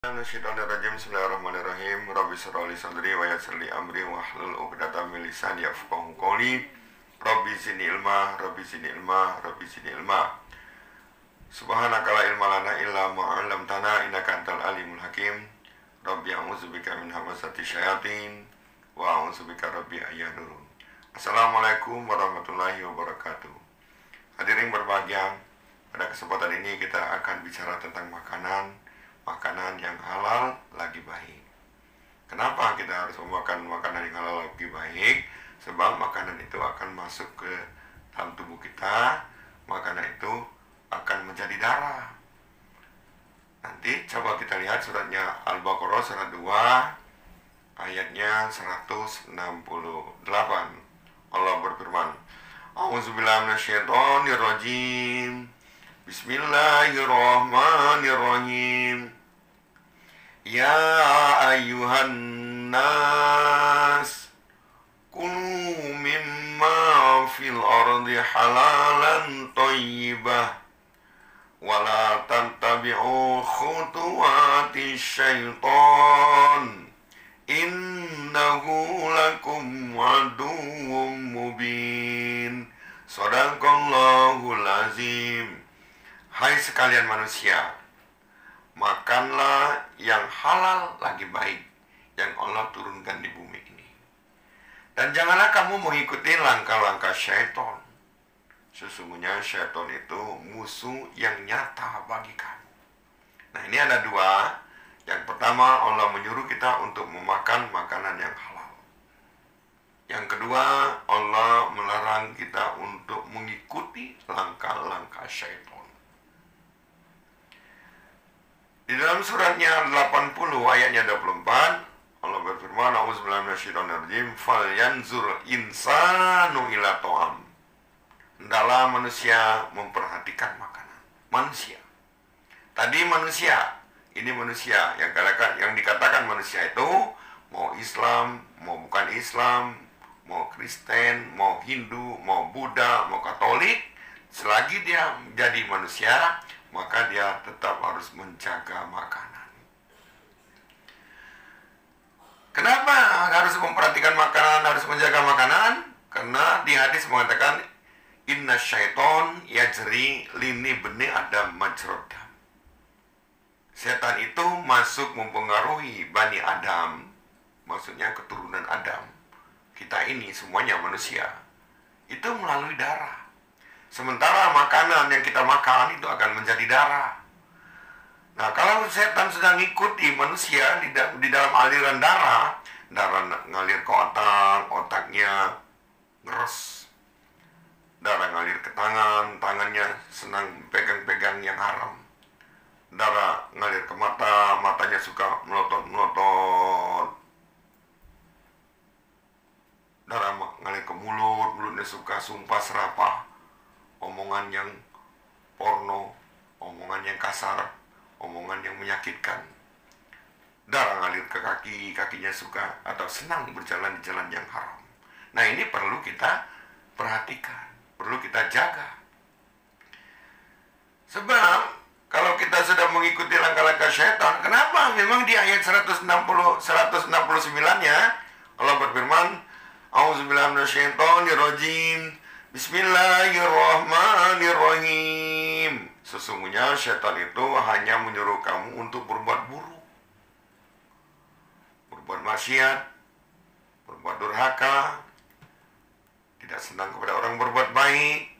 Bismillahirrahmanirrahim. Bismillahirrahmanirrahim. Rabbi shrah li sadri wa yassir li amri wahlul 'uqdatam min lisani yafqahu qawli. Rabbi zidni ilma, Rabbi zidni ilma, Rabbi zidni ilma. Subhanaka la ilma lana illa ma 'allamtana innaka antal alimul hakim. Rabbi a'udzubika min hamazati syayatin wa a'udzubika rabbi ayyadurun. Assalamualaikum warahmatullahi wabarakatuh. Hadirin berbahagia, pada kesempatan ini kita akan bicara tentang makanan yang halal lagi baik. Kenapa kita harus memakan makanan yang halal lagi baik? Sebab makanan itu akan masuk ke dalam tubuh kita, makanan itu akan menjadi darah. Nanti coba kita lihat suratnya Al-Baqarah surat 2 ayatnya 168. Allah berfirman, A'udzubillahi minasyaitonirrajim. Bismillahirrahmanirrahim. Ya ayyuhan nas, kulu mimma fil ardi halalan thayyibah wa la tattabi'u khutuwati syaitan innahu lakum aduwwum mubin. Shadaqallahul azim. Hai sekalian manusia, makanlah yang halal lagi baik yang Allah turunkan di bumi ini. Dan janganlah kamu mengikuti langkah-langkah syaitan. Sesungguhnya syaitan itu musuh yang nyata bagi kamu. Nah, ini ada dua. Yang pertama, Allah menyuruh kita untuk memakan makanan yang halal. Yang kedua, Allah melarang kita untuk mengikuti langkah-langkah syaitan. Di dalam suratnya 80 ayatnya 24, Allah berfirman, A'udzubillahi minasyaitonirrajim, falyanzur insanu ila ta'am. Hendaklah manusia memperhatikan makanan. Manusia. Tadi manusia, ini manusia yang dikatakan manusia itu mau Islam, mau bukan Islam, mau Kristen, mau Hindu, mau Buddha, mau Katolik, selagi dia menjadi manusia, maka dia tetap harus menjaga makanan. Kenapa harus memperhatikan makanan, harus menjaga makanan? Karena di hadis mengatakan, Inna syaiton yajri lini beni adam majrod dam. Setan itu masuk mempengaruhi Bani Adam, maksudnya keturunan Adam. Kita ini semuanya manusia. Itu melalui darah. Sementara makanan yang kita makan itu akan menjadi darah. Nah, kalau setan sedang ikuti manusia di dalam aliran darah ngalir ke otak, otaknya ngeres. Darah ngalir ke tangan, tangannya senang pegang-pegang yang haram. Darah ngalir ke mata, matanya suka melotot-melotot. Darah ngalir ke mulut, mulutnya suka sumpah serapah. Omongan yang porno, omongan yang kasar, omongan yang menyakitkan. Darah ngalir ke kaki, kakinya suka atau senang berjalan di jalan yang haram. Nah, ini perlu kita perhatikan, perlu kita jaga. Sebab kalau kita sudah mengikuti langkah-langkah syaitan, kenapa? Memang di ayat 169-nya Allah berfirman, A'udzubillahi minasyaitonirrajim. Bismillahirrahmanirrahim. Sesungguhnya syaitan itu hanya menyuruh kamu untuk berbuat buruk, berbuat maksiat, berbuat durhaka, tidak senang kepada orang berbuat baik.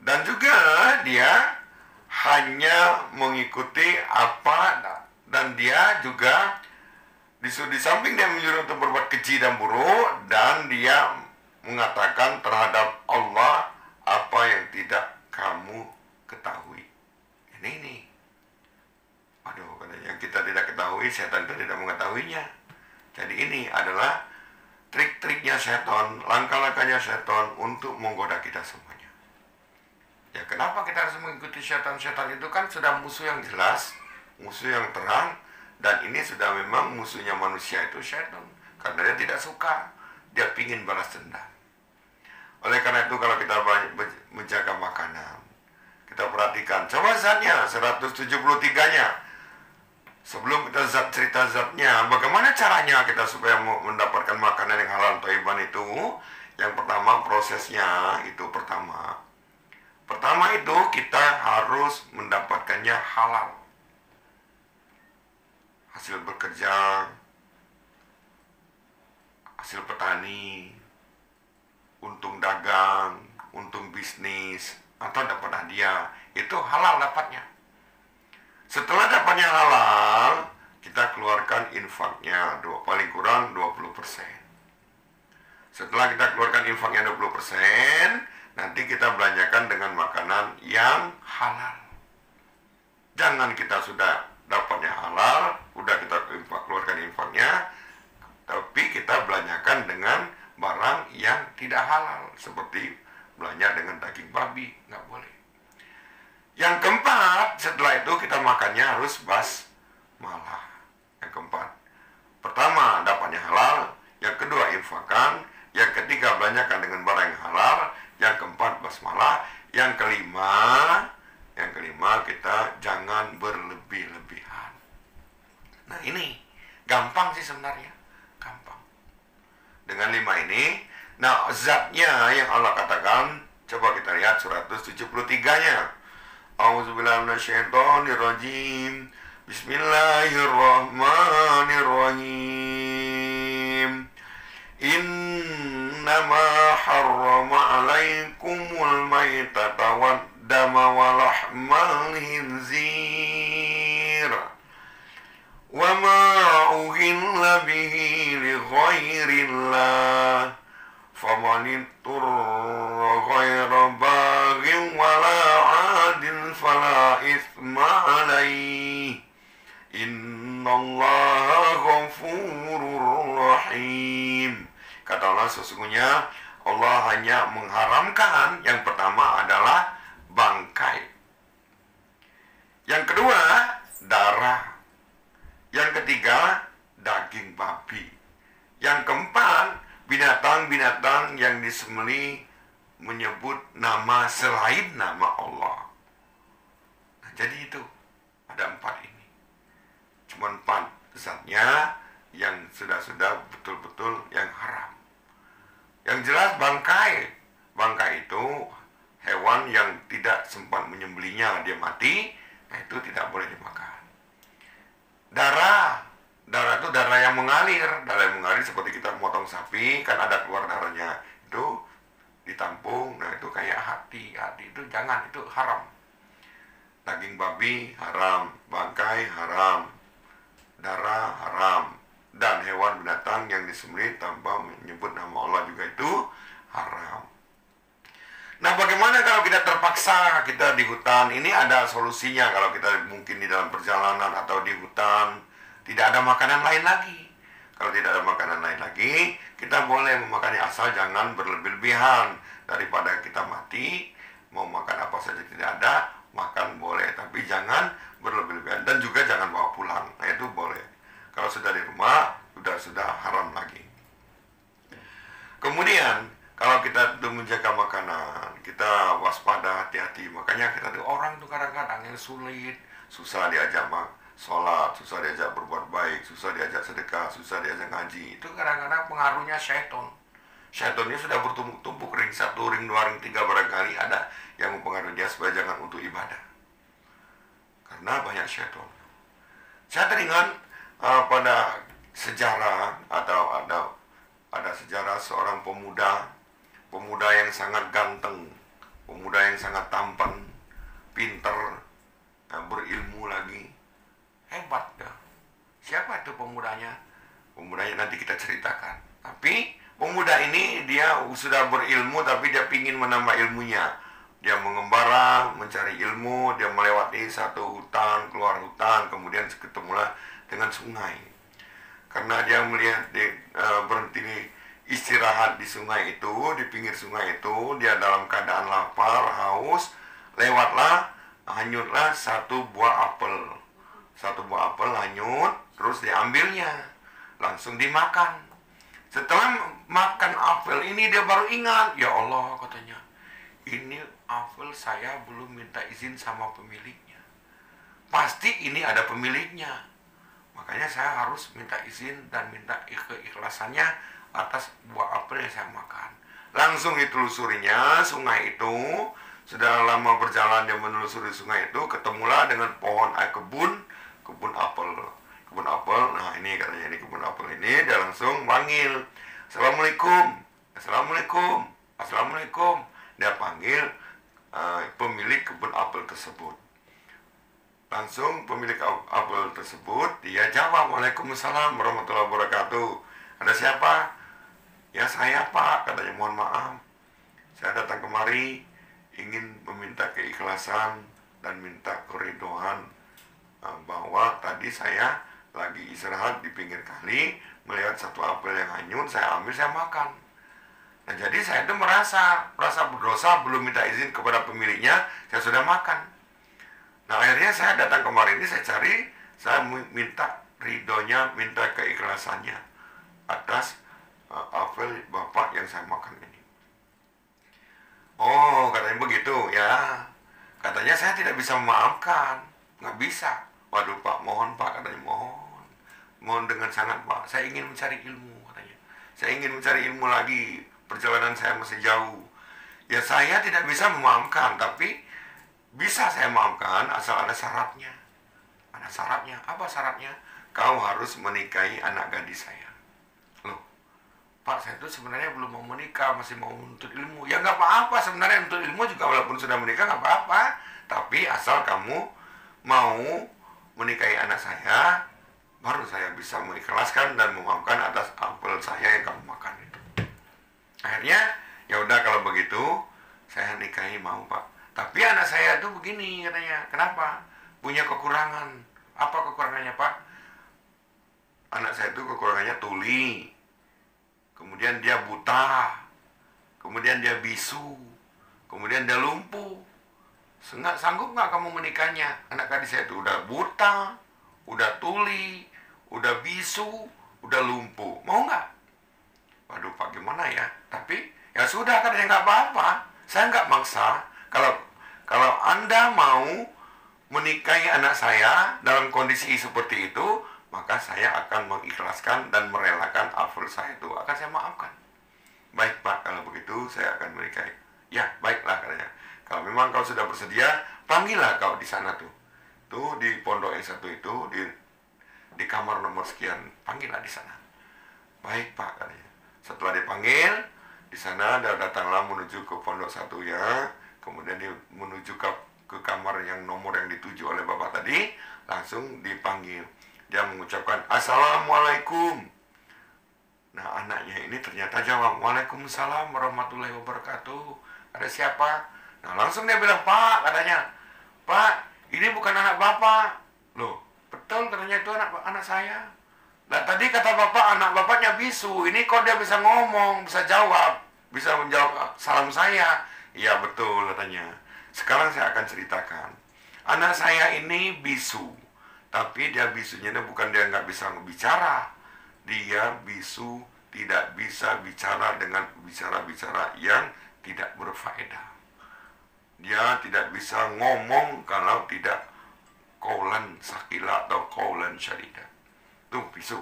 Dan juga dia hanya mengikuti apa, dan dia juga di samping dia menyuruh untuk berbuat keji dan buruk, dan dia mengatakan terhadap Allah apa yang tidak kamu ketahui. Ini. Aduh, yang kita tidak ketahui, setan itu tidak mengetahuinya. Jadi ini adalah trik-triknya setan, langkah-langkahnya setan untuk menggoda kita semuanya. Ya, kenapa kita harus mengikuti setan? Setan itu kan sudah musuh yang jelas, musuh yang terang, dan ini sudah memang musuhnya manusia itu setan. Karena dia tidak suka, dia ingin balas dendam. Oleh karena itu kalau kita menjaga makanan, kita perhatikan, coba saja 173-nya, Sebelum kita cerita zatnya, bagaimana caranya kita supaya mendapatkan makanan yang halal thayyiban itu? Yang pertama prosesnya itu pertama. Pertama itu kita harus mendapatkannya halal. Hasil bekerja, hasil petani, untung dagang, untung bisnis, atau dapat hadiah, itu halal dapatnya. Setelah dapatnya halal, kita keluarkan infaknya paling kurang 20%. Setelah kita keluarkan infaknya 20%, nanti kita belanjakan dengan makanan yang halal. Jangan kita sudah dapatnya halal, udah kita keluarkan infaknya, tapi kita belanjakan dengan barang yang tidak halal, seperti belanja dengan daging babi, nggak boleh. Yang keempat, setelah itu kita makannya harus basmalah. Yang keempat, pertama dapatnya halal, yang kedua infakan, yang ketiga belanjakan dengan barang yang halal, yang keempat basmalah, yang kelima kita jangan berlebih-lebihan. Nah ini gampang sih sebenarnya, gampang. Dengan 5 ini, nah zatnya yang Allah katakan, coba kita lihat surat 173-nya. A'udzubillahi minasyaitonirrajim. Bismillahirrahmanirrahim. Innama harrama 'alaikumul maitata wad-dama wa lahmal khinzir wa ma uhilla bihi li ghairillah faman ittara ghaira baghin wala 'adin fala itsma 'alaihi innallaha ghafurur rahim. Kata Allah, sesungguhnya Allah hanya mengharamkan yang pertama adalah bangkai, yang kedua darah, yang ketiga daging babi, yang keempat binatang-binatang yang disembelih menyebut nama selain nama Allah. Nah, jadi itu ada 4 ini. Cuma 4 zatnya yang sudah betul-betul yang haram. Yang jelas bangkai itu hewan yang tidak sempat menyembelihnya, dia mati, nah itu tidak boleh dimakan. Darah itu darah yang mengalir seperti kita memotong sapi, kan ada keluar darahnya, itu ditampung, nah itu kayak hati itu jangan, itu haram. Daging babi haram, bangkai haram, darah haram, dan hewan binatang yang disembelih tanpa menyebut nama Allah juga itu haram. Nah, bagaimana kalau kita terpaksa kita di hutan? Ini ada solusinya. Kalau kita mungkin di dalam perjalanan atau di hutan tidak ada makanan lain lagi. Kalau tidak ada makanan lain lagi, kita boleh memakannya asal jangan berlebih-lebihan. Daripada kita mati, mau makan apa saja tidak ada, makan boleh, tapi jangan berlebih-lebihan, dan juga jangan bawa pulang. Nah, itu boleh. Kalau sudah di rumah, sudah haram lagi. Kemudian, kalau kita itu menjaga makanan, kita waspada, hati-hati. Makanya kita tuh orang tuh kadang-kadang yang susah diajak sholat, susah diajak berbuat baik, susah diajak sedekah, susah diajak ngaji. Itu kadang-kadang pengaruhnya syaitan. Syaitannya sudah bertumpuk-tumpuk, ring 1, ring 2, ring 3 barangkali ada yang mempengaruhi dia supaya jangan untuk ibadah. Karena banyak syaitan. Saya teringat pada sejarah atau ada sejarah seorang pemuda yang sangat ganteng, pemuda yang sangat tampan, pinter, berilmu lagi, hebat dah. Siapa itu pemudanya? Pemudanya nanti kita ceritakan. Tapi pemuda ini dia sudah berilmu, tapi dia ingin menambah ilmunya. Dia mengembara, mencari ilmu, dia melewati satu hutan, keluar hutan, kemudian ketemulah dengan sungai. Karena dia melihat berhenti istirahat di sungai itu, di pinggir sungai itu, dia dalam keadaan lapar, haus, lewatlah, hanyutlah satu buah apel. Satu buah apel hanyut, terus diambilnya, langsung dimakan. Setelah makan apel ini dia baru ingat, ya Allah katanya, ini apel saya belum minta izin sama pemiliknya. Pasti ini ada pemiliknya. Makanya saya harus minta izin dan minta keikhlasannya atas buah apel yang saya makan. Langsung ditelusurinya sungai itu. Sudah lama berjalan dia menelusuri sungai itu, ketemulah dengan kebun apel. Kebun apel, nah ini katanya ini kebun apel ini, dia langsung panggil, Assalamualaikum, Assalamualaikum, Assalamualaikum. Dia panggil pemilik kebun apel tersebut. Langsung pemilik apel tersebut dia jawab, Waalaikumsalam warahmatullahi wabarakatuh. Ada siapa? Ya saya Pak, katanya, mohon maaf, saya datang kemari ingin meminta keikhlasan dan minta keridoan bahwa tadi saya lagi istirahat di pinggir kali, melihat satu apel yang hanyut, saya ambil, saya makan. Nah jadi saya itu merasa berdosa, belum minta izin kepada pemiliknya, saya sudah makan. Nah akhirnya saya datang kemarin ini, saya cari, saya minta ridhonya, minta keikhlasannya atas apel Bapak yang saya makan ini. Oh, katanya begitu ya. Katanya saya tidak bisa memaafkan, nggak bisa. Waduh Pak, mohon Pak, katanya mohon dengan sangat Pak. Saya ingin mencari ilmu, katanya. Saya ingin mencari ilmu lagi, perjalanan saya masih jauh. Ya saya tidak bisa memaafkan, tapi bisa saya maafkan asal ada syaratnya. Ada syaratnya. Apa syaratnya? Kau harus menikahi anak gadis saya. Loh, Pak, saya itu sebenarnya belum mau menikah, masih mau menuntut ilmu. Ya nggak apa-apa sebenarnya, untuk ilmu juga walaupun sudah menikah nggak apa-apa. Tapi asal kamu mau menikahi anak saya, baru saya bisa mengikhlaskan dan memaafkan atas apel saya yang kamu makan itu. Akhirnya, ya udah kalau begitu, saya nikahi mau Pak. Tapi anak saya tuh begini katanya, kenapa? Punya kekurangan. Apa kekurangannya Pak? Anak saya itu kekurangannya tuli, kemudian dia buta, kemudian dia bisu, kemudian dia lumpuh. Sanggup nggak kamu menikahnya? Anak gadis saya itu udah buta, udah tuli, udah bisu, udah lumpuh. Mau nggak? Waduh Pak, gimana ya? Tapi ya sudah, katanya nggak apa-apa. Saya nggak maksa. Kalau Anda mau menikahi anak saya dalam kondisi seperti itu, maka saya akan mengikhlaskan dan merelakan apel saya itu akan saya maafkan. Baik Pak, kalau begitu saya akan menikahi. Ya, baiklah katanya. Kalau memang kau sudah bersedia, panggillah kau di sana tuh. Tuh di pondok yang satu itu, di kamar nomor sekian, panggillah di sana. Baik Pak katanya. Setelah dipanggil, di sana dia datanglah menuju ke pondok satu ya. Kemudian dia menuju ke kamar yang nomor yang dituju oleh Bapak tadi, langsung dipanggil. Dia mengucapkan Assalamualaikum. Nah anaknya ini ternyata jawab, Waalaikumsalam warahmatullahi wabarakatuh. Ada siapa? Nah langsung dia bilang, Pak, katanya, Pak, ini bukan anak Bapak. Loh, betul katanya, itu anak saya. Nah tadi kata Bapak anak Bapaknya bisu, ini kok dia bisa ngomong, bisa jawab, bisa menjawab salam saya. Iya betul katanya. Sekarang saya akan ceritakan. Anak saya ini bisu, tapi dia bisunya bukan dia nggak bisa bicara. Dia bisu tidak bisa bicara dengan bicara-bicara yang tidak berfaedah. Dia tidak bisa ngomong kalau tidak qaulan sakila atau qaulan syadida. Tuh bisu.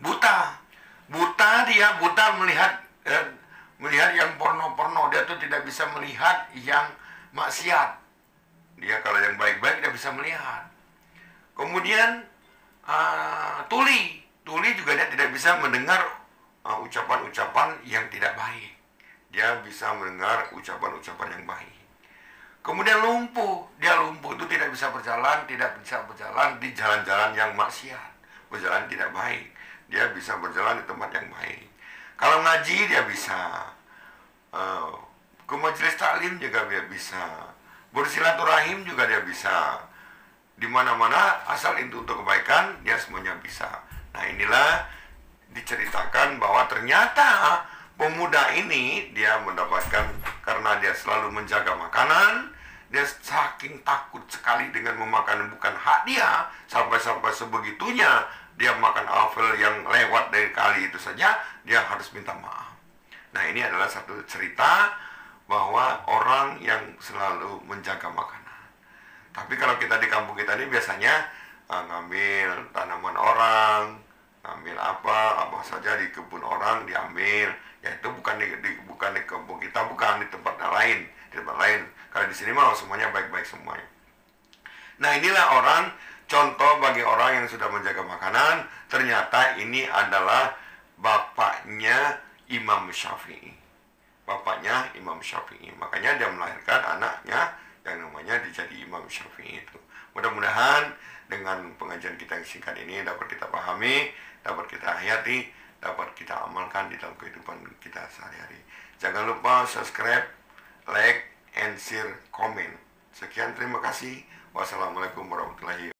Buta dia buta melihat yang porno-porno. Dia tuh tidak bisa melihat yang maksiat. Dia kalau yang baik-baik dia bisa melihat. Kemudian tuli juga dia tidak bisa mendengar ucapan-ucapan yang tidak baik. Dia bisa mendengar ucapan-ucapan yang baik. Kemudian dia lumpuh itu tidak bisa berjalan di jalan-jalan yang maksiat, berjalan tidak baik. Dia bisa berjalan di tempat yang baik. Kalau ngaji dia bisa, ke majelis taklim juga dia bisa, bersilaturahim juga dia bisa. Di mana-mana asal itu untuk kebaikan, dia semuanya bisa. Nah inilah diceritakan bahwa ternyata pemuda ini dia mendapatkan, karena dia selalu menjaga makanan, dia saking takut sekali dengan memakan bukan hak dia, sampai sebegitunya dia makan apel yang lewat dari kali itu saja, dia harus minta maaf. Nah ini adalah satu cerita bahwa orang yang selalu menjaga makanan. Tapi kalau kita di kampung kita ini biasanya ngambil tanaman orang, ngambil apa saja di kebun orang diambil. Ya itu bukan di kebun kita, bukan di tempat lain, Karena di sini mah semuanya baik-baik semuanya. Nah, inilah orang, contoh bagi orang yang sudah menjaga makanan. Ternyata ini adalah bapaknya Imam Syafi'i. Bapaknya Imam Syafi'i. Makanya dia melahirkan anaknya yang namanya dijadi Imam Syafi'i itu. Mudah-mudahan dengan pengajian kita yang singkat ini dapat kita pahami, dapat kita hayati, dapat kita amalkan di dalam kehidupan kita sehari-hari. Jangan lupa subscribe, like, and share, comment. Sekian, terima kasih. Wassalamualaikum warahmatullahi wabarakatuh.